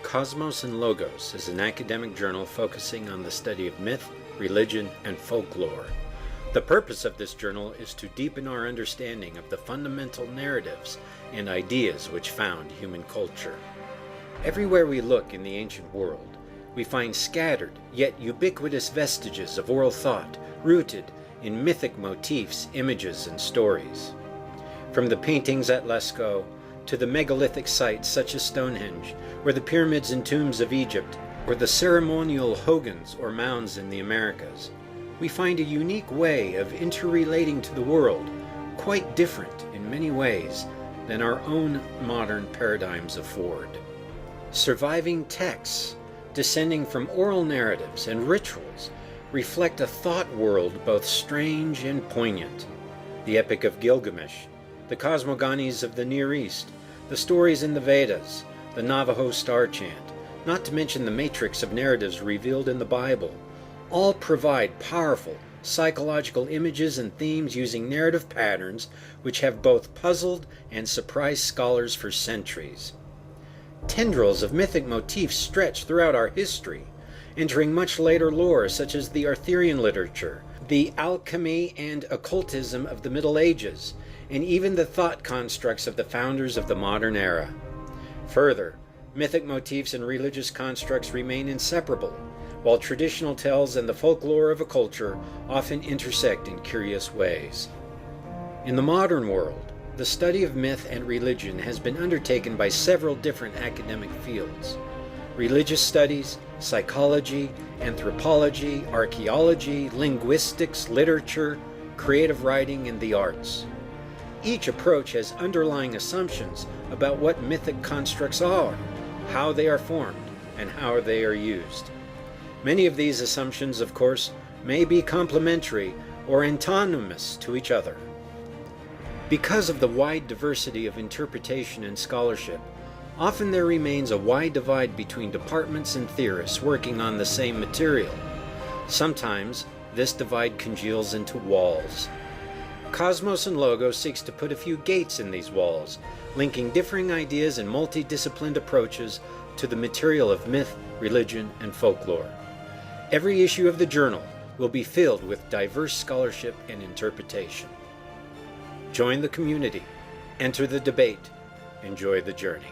Cosmos and Logos is an academic journal focusing on the study of myth, religion, and folklore. The purpose of this journal is to deepen our understanding of the fundamental narratives and ideas which found human culture. Everywhere we look in the ancient world, we find scattered yet ubiquitous vestiges of oral thought rooted in mythic motifs, images, and stories. From the paintings at Lascaux to the megalithic sites such as Stonehenge, or the pyramids and tombs of Egypt, or the ceremonial hogans or mounds in the Americas, we find a unique way of interrelating to the world, quite different in many ways than our own modern paradigms afford. Surviving texts, descending from oral narratives and rituals, reflect a thought world both strange and poignant. The Epic of Gilgamesh, the cosmogonies of the Near East, the stories in the Vedas, the Navajo star chant, not to mention the matrix of narratives revealed in the Bible, all provide powerful psychological images and themes using narrative patterns which have both puzzled and surprised scholars for centuries. Tendrils of mythic motifs stretch throughout our history, entering much later lore such as the Arthurian literature, the alchemy and occultism of the Middle Ages, and even the thought constructs of the founders of the modern era. Further, mythic motifs and religious constructs remain inseparable, while traditional tales and the folklore of a culture often intersect in curious ways. In the modern world, the study of myth and religion has been undertaken by several different academic fields: religious studies, psychology, anthropology, archaeology, linguistics, literature, creative writing, and the arts. Each approach has underlying assumptions about what mythic constructs are, how they are formed, and how they are used. Many of these assumptions, of course, may be complementary or antinomous to each other. Because of the wide diversity of interpretation and scholarship, often there remains a wide divide between departments and theorists working on the same material. Sometimes this divide congeals into walls. Cosmos and Logos seeks to put a few gates in these walls, linking differing ideas and multidisciplined approaches to the material of myth, religion, and folklore. Every issue of the journal will be filled with diverse scholarship and interpretation. Join the community, enter the debate, enjoy the journey.